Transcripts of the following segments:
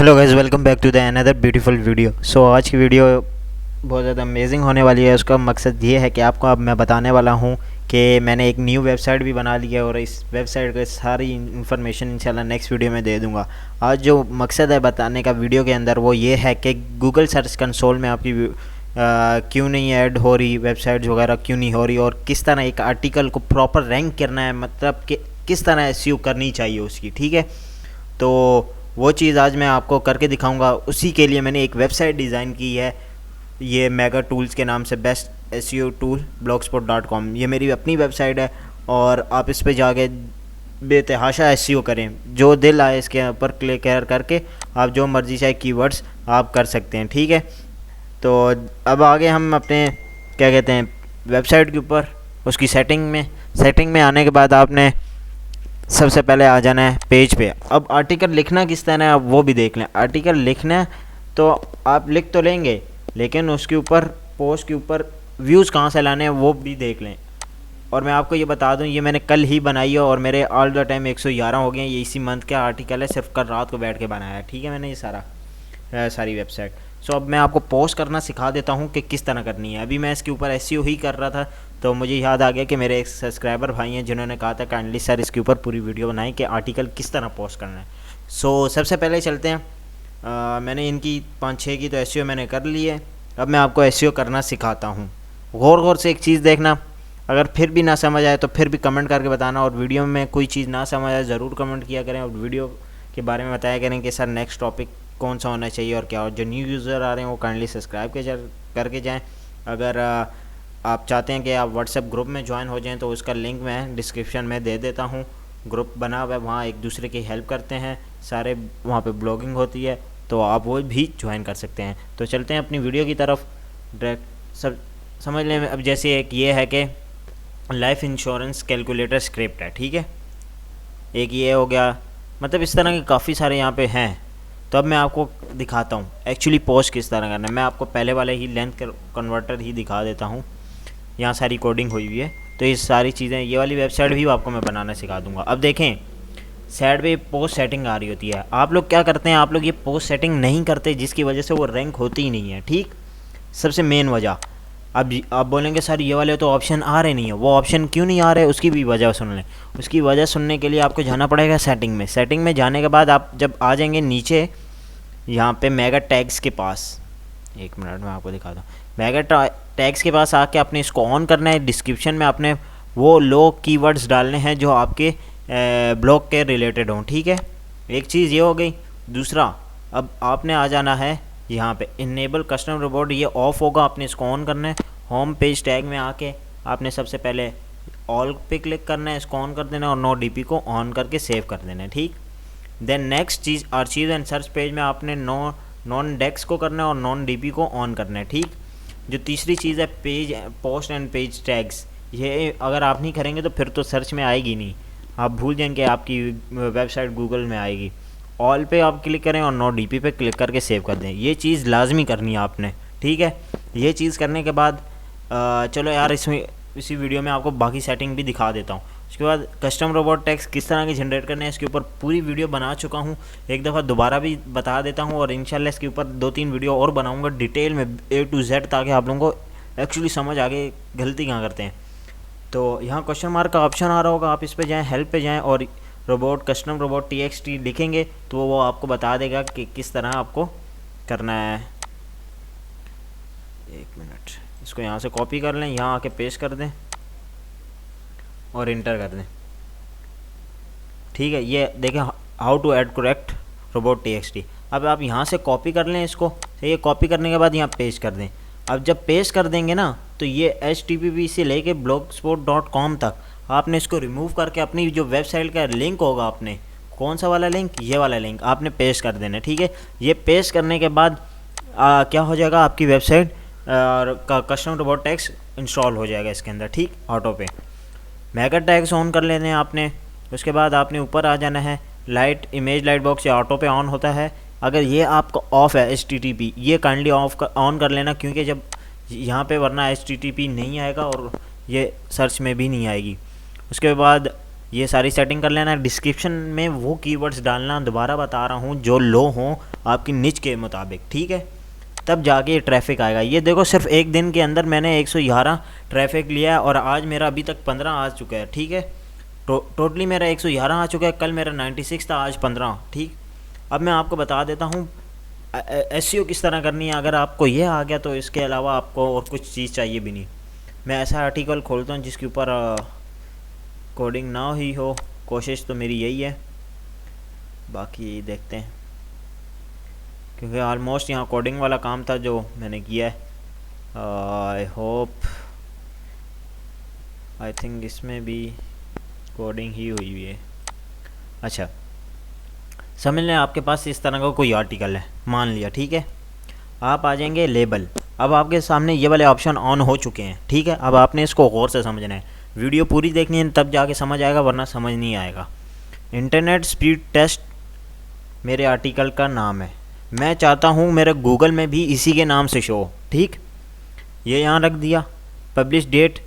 Hello guys, welcome back to the another beautiful video. So आज की video बहुत ज़्यादा अमेजिंग होने वाली है। उसका मकसद ये है कि आपको अब मैं बताने वाला हूँ कि मैंने एक न्यू वेबसाइट भी बना ली है और इस वेबसाइट की सारी इन्फॉर्मेशन इंशाल्लाह नेक्स्ट वीडियो में दे दूँगा। आज जो मकसद है बताने का वीडियो के अंदर वो ये है कि गूगल सर्च कंसोल में आपकी क्यों नहीं ऐड हो रही, वेबसाइट्स वगैरह क्यों नहीं हो रही, और किस तरह एक आर्टिकल को प्रॉपर रैंक करना है, मतलब कि किस तरह एसईओ करनी चाहिए उसकी। ठीक है, तो वो चीज़ आज मैं आपको करके दिखाऊंगा। उसी के लिए मैंने एक वेबसाइट डिज़ाइन की है, ये मेगा टूल्स के नाम से, बेस्ट एसईओ टूल blogspot.com। ये मेरी अपनी वेबसाइट है और आप इस पे जाके बेतहाशा एसईओ करें, जो दिल आए इसके ऊपर क्लिक करके आप जो मर्ज़ी चाहे कीवर्ड्स आप कर सकते हैं। ठीक है, तो अब आगे हम अपने क्या कहते हैं वेबसाइट के ऊपर, उसकी सेटिंग में आने के बाद आपने सबसे पहले आ जाना है पेज पे। अब आर्टिकल लिखना किस तरह है आप वो भी देख लें। आर्टिकल लिखना है तो आप लिख तो लेंगे, लेकिन उसके ऊपर पोस्ट के ऊपर व्यूज़ कहाँ से लाने हैं वो भी देख लें। और मैं आपको ये बता दूं, ये मैंने कल ही बनाई है और मेरे ऑल द टाइम 111 हो गए हैं। ये इसी मंथ का आर्टिकल है, सिर्फ कल रात को बैठ के बनाया है। ठीक है, मैंने ये सारी वेबसाइट। सो अब मैं आपको पोस्ट करना सिखा देता हूँ कि किस तरह करनी है। अभी मैं इसके ऊपर एसईओ ही कर रहा था तो मुझे याद आ गया कि मेरे एक सब्सक्राइबर भाई हैं जिन्होंने कहा था काइंडली सर इसके ऊपर पूरी वीडियो बनाएं कि आर्टिकल किस तरह पोस्ट करना है। सो सबसे पहले चलते हैं, मैंने इनकी 5-6 की तो एसईओ मैंने कर ली है। अब मैं आपको एसईओ करना सिखाता हूँ। गौर से एक चीज़ देखना, अगर फिर भी ना समझ आए तो फिर भी कमेंट करके बताना, और वीडियो में कोई चीज़ ना समझ आए ज़रूर कमेंट किया करें और वीडियो के बारे में बताया करें कि सर नेक्स्ट टॉपिक कौन सा होना चाहिए और क्या। और जो न्यू यूज़र आ रहे हैं वो काइंडली सब्सक्राइब करके जाएं। अगर आप चाहते हैं कि आप व्हाट्सएप ग्रुप में ज्वाइन हो जाएं तो उसका लिंक मैं डिस्क्रिप्शन में दे देता हूं। ग्रुप बना हुआ है, वहाँ एक दूसरे की हेल्प करते हैं सारे, वहाँ पे ब्लॉगिंग होती है, तो आप वो भी ज्वाइन कर सकते हैं। तो चलते हैं अपनी वीडियो की तरफ डायरेक्ट। सब समझ लें। अब जैसे एक ये है कि लाइफ इंश्योरेंस कैलकुलेटर स्क्रिप्ट है, ठीक है, एक ये हो गया, मतलब इस तरह के काफ़ी सारे यहाँ पे हैं। तो अब मैं आपको दिखाता हूँ एक्चुअली पोस्ट किस तरह करना है। मैं आपको पहले वाले ही लेंथ कन्वर्टर ही दिखा देता हूँ। यहाँ सारी कोडिंग हुई हुई है, तो ये सारी चीज़ें, ये वाली वेबसाइट भी आपको मैं बनाना सिखा दूँगा। अब देखें साइड पे पोस्ट सेटिंग आ रही होती है। आप लोग क्या करते हैं, आप लोग ये पोस्ट सेटिंग नहीं करते, जिसकी वजह से वो रैंक होती ही नहीं है। ठीक, सबसे मेन वजह। अब आप बोलेंगे सर ये वाले तो ऑप्शन आ रहे नहीं है, वो ऑप्शन क्यों नहीं आ रहे, उसकी भी वजह सुन लें। उसकी वजह सुनने के लिए आपको जाना पड़ेगा सेटिंग में जाने के बाद आप जब आ जाएंगे नीचे यहाँ पे मेगा टैग्स के पास, एक मिनट में आपको दिखाता हूँ। मेगा टैग्स के पास आके आपने इसको ऑन करना है। डिस्क्रिप्शन में आपने वो लोग कीवर्ड्स डालने हैं जो आपके ब्लॉग के रिलेटेड हों। ठीक है, एक चीज़ ये हो गई। दूसरा, अब आपने आ जाना है यहाँ पे इनेबल कस्टम रिवॉर्ड, ये ऑफ होगा, आपने इसको ऑन करना है। होम पेज टैग में आके आपने सबसे पहले ऑल पे क्लिक करना है, इसको ऑन कर देना है और नो डीपी को ऑन करके सेव कर देना है। ठीक, देन नेक्स्ट चीज़ आर्चिव एंड सर्च पेज में आपने नॉन डेक्स को करना है और नॉन डीपी को ऑन करना है। ठीक, जो तीसरी चीज़ है page post and page tags, ये अगर आप नहीं करेंगे तो फिर तो सर्च में आएगी नहीं, आप भूल जाएंगे आपकी वेबसाइट गूगल में आएगी। ऑल पे आप क्लिक करें और नो डीपी पे क्लिक करके सेव कर दें, ये चीज़ लाजमी करनी है आपने। ठीक है, ये चीज़ करने के बाद चलो यार इसमें इसी वीडियो में आपको बाकी सेटिंग भी दिखा देता हूँ। उसके बाद कस्टम रोबोट टैग्स किस तरह के जनरेट करने हैं, इसके ऊपर पूरी वीडियो बना चुका हूँ, एक दफ़ा दोबारा भी बता देता हूँ। और इंशाल्लाह इसके ऊपर 2-3 वीडियो और बनाऊँगा डिटेल में A to Z, ताकि आप लोगों को एक्चुअली समझ आगे गलती कहाँ करते हैं। तो यहाँ क्वेश्चन मार्क का ऑप्शन आ रहा होगा, आप इस पर जाएँ, हेल्प पे जाएँ और रोबोट कस्टम रोबोट TXT लिखेंगे तो वो आपको बता देगा कि किस तरह आपको करना है। एक मिनट, इसको यहाँ से कॉपी कर लें, यहाँ आके पेस्ट कर दें और इंटर कर दें। ठीक है, ये देखें how to add correct robot TXT। अब आप यहाँ से कॉपी कर लें इसको, ये कॉपी करने के बाद यहाँ पेस्ट कर दें। अब जब पेस्ट कर देंगे ना तो ये HTTP से लेके blogspot.com तक आपने इसको रिमूव करके अपनी जो वेबसाइट का लिंक होगा, आपने कौन सा वाला लिंक, ये वाला लिंक आपने पेस्ट कर देना। ठीक है, ये पेस्ट करने के बाद क्या हो जाएगा, आपकी वेबसाइट का कस्टम रोबोट टैग्स इंस्टॉल हो जाएगा इसके अंदर। ठीक, ऑटो पे मेगा टैग्स ऑन कर लेने हैं आपने। उसके बाद आपने ऊपर आ जाना है, लाइट इमेज लाइट बॉक्स या ऑटो पे ऑन होता है। अगर ये आपका ऑफ है HTTP, ये काइंडली ऑन कर लेना, क्योंकि जब यहाँ पे वरना HTTP नहीं आएगा और ये सर्च में भी नहीं आएगी। उसके बाद ये सारी सेटिंग कर लेना। डिस्क्रिप्शन में वो कीवर्ड्स डालना, दोबारा बता रहा हूँ, जो लो हों आपकी निच के मुताबिक, ठीक है, तब जाके ये ट्रैफिक आएगा। ये देखो सिर्फ एक दिन के अंदर मैंने 111 ट्रैफिक लिया है और आज मेरा अभी तक 15 आ चुका है, ठीक है। टोटली मेरा 111 आ चुका है, कल मेरा 96 था, आज 15, ठीक। अब मैं आपको बता देता हूँ एसईओ किस तरह करनी है। अगर आपको ये आ गया तो इसके अलावा आपको और कुछ चीज़ चाहिए भी नहीं। मैं ऐसा आर्टिकल खोलता हूँ जिसके ऊपर कोडिंग ना ही हो, कोशिश तो मेरी यही है, बाकी देखते हैं, क्योंकि ऑलमोस्ट यहाँ कोडिंग वाला काम था जो मैंने किया है। आई थिंक इसमें भी कोडिंग ही हुई है। अच्छा, समझ लें आपके पास इस तरह का कोई आर्टिकल है, मान लिया, ठीक है। आप आ जाएंगे लेबल। अब आपके सामने ये वाले ऑप्शन ऑन हो चुके हैं, ठीक है। अब आपने इसको गौर से समझना है, वीडियो पूरी देखनी है, तब जाके समझ आएगा, वरना समझ नहीं आएगा। इंटरनेट स्पीड टेस्ट मेरे आर्टिकल का नाम है। मैं चाहता हूँ मेरे गूगल में भी इसी के नाम से शो हो, ठीक। ये यहाँ रख दिया, पब्लिश डेट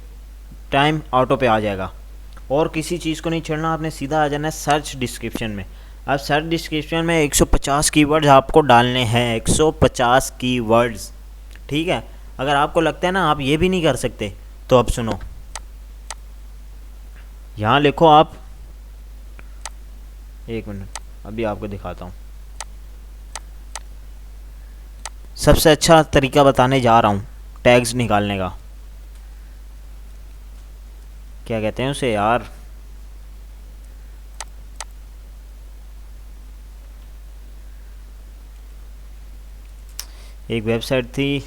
टाइम ऑटो पे आ जाएगा, और किसी चीज़ को नहीं छेड़ना, आपने सीधा आ जाना है सर्च डिस्क्रिप्शन में। अब सर्च डिस्क्रिप्शन में 150 कीवर्ड्स आपको डालने हैं, 150 कीवर्ड्स, ठीक है। अगर आपको लगता है ना आप ये भी नहीं कर सकते, तो अब सुनो, यहाँ लिखो आप, एक मिनट अभी आपको दिखाता हूँ। सबसे अच्छा तरीका बताने जा रहा हूँ टैग्स निकालने का। क्या कहते हैं उसे यार, एक वेबसाइट थी,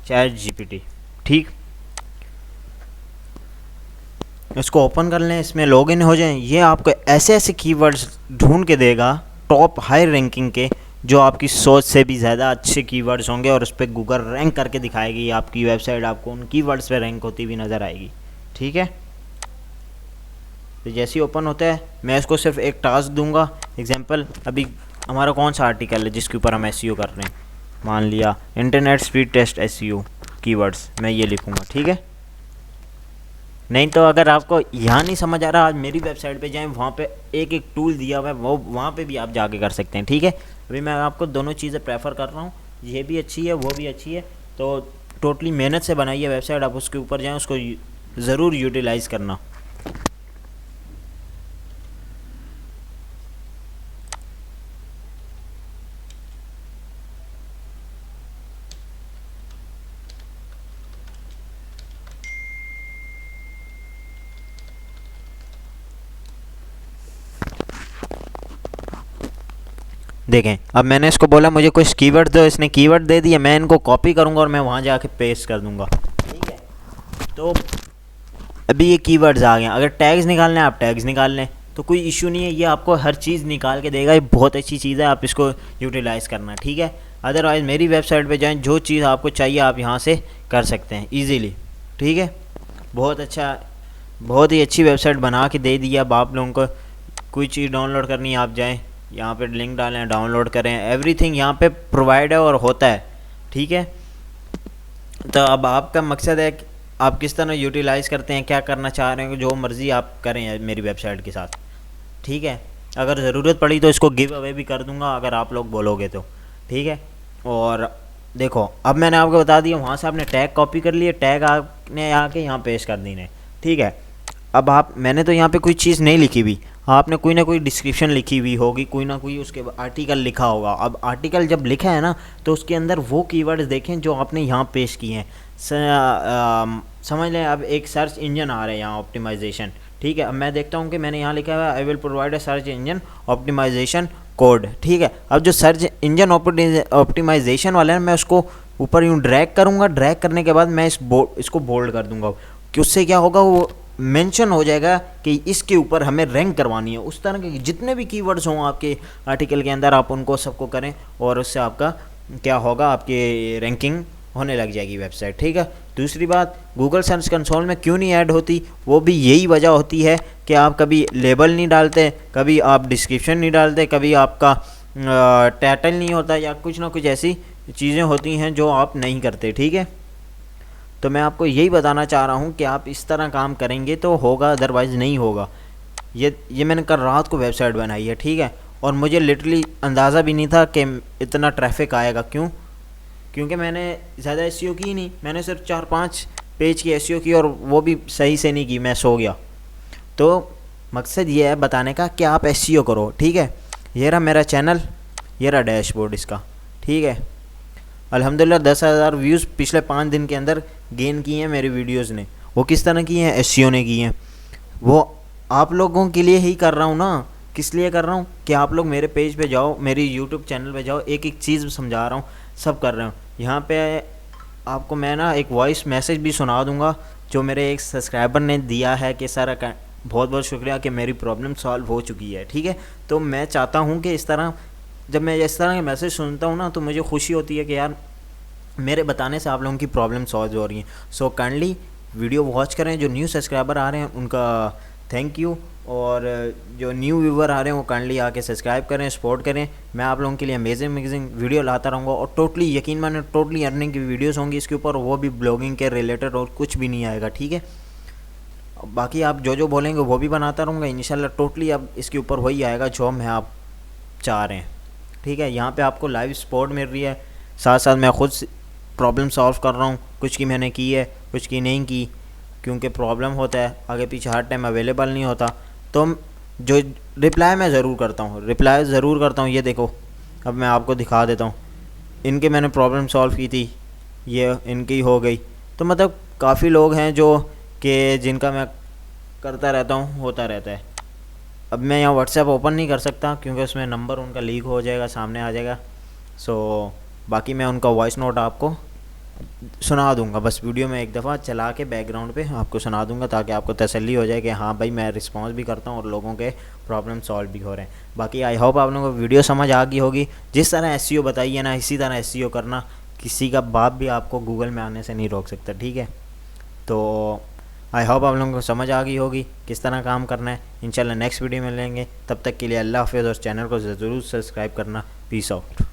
ChatGPT, ठीक। इसको ओपन कर लें, इसमें लॉगिन हो जाएं। ये आपको ऐसे ऐसे कीवर्ड्स ढूंढ के देगा, टॉप हाई रैंकिंग के, जो आपकी सोच से भी ज़्यादा अच्छे कीवर्ड्स होंगे, और उस पर गूगल रैंक करके दिखाएगी। आपकी वेबसाइट आपको उन कीवर्ड्स पे रैंक होती हुई नज़र आएगी, ठीक है। तो जैसे ही ओपन होता है, मैं इसको सिर्फ एक टास्क दूंगा। एग्जांपल, अभी हमारा कौन सा आर्टिकल है जिसके ऊपर हम एसईओ कर रहे हैं, मान लिया internet speed test SEO keywords, मैं ये लिखूंगा, ठीक है। नहीं तो अगर आपको यहाँ नहीं समझ आ रहा, आज मेरी वेबसाइट पे जाएं, वहाँ पे एक एक टूल दिया हुआ है, वो वहाँ पे भी आप जाके कर सकते हैं, ठीक है। अभी मैं आपको दोनों चीज़ें प्रेफर कर रहा हूँ, ये भी अच्छी है, वो भी अच्छी है। तो टोटली मेहनत से बनाई है वेबसाइट, आप उसके ऊपर जाएँ, उसको ज़रूर यूटिलाइज़ करना। देखें, अब मैंने इसको बोला मुझे कुछ कीवर्ड दो, इसने कीवर्ड दे दिया, मैं इनको कॉपी करूंगा और मैं वहाँ जाके पेस्ट कर दूंगा, ठीक है। तो अभी ये कीवर्ड्स आ गए। अगर टैग्स निकालने हैं, आप टैग्स निकाल लें, तो कोई इशू नहीं है, ये आपको हर चीज़ निकाल के देगा। ये बहुत अच्छी चीज़ है, आप इसको यूटिलाइज़ करना, ठीक है। अदरवाइज़ मेरी वेबसाइट पे जाएं, जो चीज़ आपको चाहिए आप यहाँ से कर सकते हैं ईज़िली, ठीक है। बहुत अच्छा, बहुत ही अच्छी वेबसाइट बना के दे दी। अब आप लोगों को कोई चीज़ डाउनलोड करनी है, आप जाएँ, यहाँ पे लिंक डालें, डाउनलोड करें, एवरीथिंग यहाँ पे प्रोवाइड है और होता है, ठीक है। तो अब आपका मकसद है कि आप किस तरह यूटिलाइज़ करते हैं, क्या करना चाह रहे हैं, जो मर्ज़ी आप करें मेरी वेबसाइट के साथ, ठीक है। अगर ज़रूरत पड़ी तो इसको गिव अवे भी कर दूंगा, अगर आप लोग बोलोगे तो, ठीक है। और देखो, अब मैंने आपको बता दिया, वहाँ से आपने टैग कॉपी कर लिए, टैग आपने आके यहाँ पेस्ट कर देने, ठीक है। अब आप, मैंने तो यहाँ पे कोई चीज़ नहीं लिखी हुई, आपने कोई ना कोई डिस्क्रिप्शन लिखी हुई होगी, कोई ना कोई उसके आर्टिकल लिखा होगा। अब आर्टिकल जब लिखा है ना, तो उसके अंदर वो कीवर्ड्स देखें जो आपने यहाँ पेश किए हैं। समझ लें, अब एक सर्च इंजन आ रहा है यहाँ, ऑप्टिमाइजेशन, ठीक है। अब मैं देखता हूँ कि मैंने यहाँ लिखा हुआ है, I will provide a search engine optimisation code, ठीक है। अब जो सर्च इंजन ऑप्टिमाइजेशन वाला है, मैं उसको ऊपर यूँ ड्रैग करूँगा, ड्रैग करने के बाद मैं इसको बोल्ड कर दूँगा, कि उससे क्या होगा, वो मेंशन हो जाएगा कि इसके ऊपर हमें रैंक करवानी है। उस तरह के जितने भी कीवर्ड्स हों आपके आर्टिकल के अंदर, आप उनको सबको करें, और उससे आपका क्या होगा, आपकी रैंकिंग होने लग जाएगी वेबसाइट, ठीक है। दूसरी बात, गूगल सर्च कंसोल में क्यों नहीं ऐड होती, वो भी यही वजह होती है कि आप कभी लेबल नहीं डालते, कभी आप डिस्क्रिप्शन नहीं डालते, कभी आपका टाइटल नहीं होता, या कुछ ना कुछ ऐसी चीज़ें होती हैं जो आप नहीं करते, ठीक है। तो मैं आपको यही बताना चाह रहा हूँ कि आप इस तरह काम करेंगे तो होगा, अदरवाइज़ नहीं होगा। ये मैंने कल रात को वेबसाइट बनाई है, ठीक है, और मुझे लिटरली अंदाज़ा भी नहीं था कि इतना ट्रैफिक आएगा। क्योंकि मैंने ज़्यादा एसईओ की नहीं, मैंने सिर्फ 4-5 पेज की एसईओ की, और वो भी सही से नहीं की, मैं सो गया। तो मकसद ये है बताने का कि आप एसईओ करो, ठीक है। ये रहा मेरा चैनल, ये रहा डैशबोर्ड इसका, ठीक है। अल्हम्दुलिल्लाह 10,000 व्यूज़ पिछले 5 दिन के अंदर गेन किए हैं मेरी वीडियोस ने। वो किस तरह की हैं? एसईओ ने की हैं। वो आप लोगों के लिए ही कर रहा हूँ ना। किस लिए कर रहा हूँ कि आप लोग मेरे पेज पे जाओ, मेरी यूट्यूब चैनल पे जाओ, एक एक चीज़ समझा रहा हूँ, सब कर रहा हूँ। यहाँ पे आपको मैं ना एक वॉइस मैसेज भी सुना दूँगा जो मेरे एक सब्सक्राइबर ने दिया है कि सर बहुत बहुत शुक्रिया कि मेरी प्रॉब्लम सॉल्व हो चुकी है, ठीक है। तो मैं चाहता हूँ कि इस तरह, जब मैं इस तरह के मैसेज सुनता हूँ ना, तो मुझे खुशी होती है कि यार मेरे बताने से आप लोगों की प्रॉब्लम सॉल्व हो रही हैं। सो काइंडली वीडियो वॉच करें। जो न्यू सब्सक्राइबर आ रहे हैं उनका थैंक यू, और जो न्यू व्यूवर आ रहे हैं वो काइंडली आके सब्सक्राइब करें, सपोर्ट करें। मैं आप लोगों के लिए अमेजिंग वीडियो लाता रहूँगा, और टोटली यकीन माने टोटली अर्निंग की वीडियोस होंगी इसके ऊपर, वो भी ब्लॉगिंग के रिलेटेड, और कुछ भी नहीं आएगा, ठीक है। बाकी आप जो बोलेंगे वो भी बनाता रहूँगा इंशाल्लाह। टोटली अब इसके ऊपर वही आएगा जो मैं आप चाह रहे हैं, ठीक है। यहाँ पे आपको लाइव सपोर्ट मिल रही है, साथ साथ मैं खुद प्रॉब्लम सॉल्व कर रहा हूँ। कुछ की मैंने की है, कुछ की नहीं की, क्योंकि प्रॉब्लम होता है, आगे पीछे हर टाइम अवेलेबल नहीं होता। तो जो रिप्लाई मैं ज़रूर करता हूँ, ये देखो, अब मैं आपको दिखा देता हूँ। इनके मैंने प्रॉब्लम सॉल्व की थी, ये इनकी हो गई। तो मतलब काफ़ी लोग हैं जो कि जिनका मैं करता रहता हूँ, होता रहता है। अब मैं यहाँ व्हाट्सएप ओपन नहीं कर सकता क्योंकि उसमें नंबर उनका लीक हो जाएगा, सामने आ जाएगा। सो बाकी मैं उनका वॉइस नोट आपको सुना दूंगा, बस वीडियो में एक दफ़ा चला के बैकग्राउंड पे आपको सुना दूंगा, ताकि आपको तसल्ली हो जाए कि हाँ भाई मैं रिस्पांस भी करता हूँ और लोगों के प्रॉब्लम सॉल्व भी हो रहे हैं। बाकी आई होप आप लोगों को वीडियो समझ आ गई होगी। जिस तरह एसईओ बताइए ना, इसी तरह एसईओ करना। किसी का बाप भी आपको गूगल में आने से नहीं रोक सकता, ठीक है। तो आई होप आप लोगों को समझ आ गई होगी किस तरह काम करना है। इंशाल्लाह नेक्स्ट वीडियो में मिलेंगे, तब तक के लिए अल्लाह हाफ़िज़, और चैनल को ज़रूर सब्सक्राइब करना। Peace out.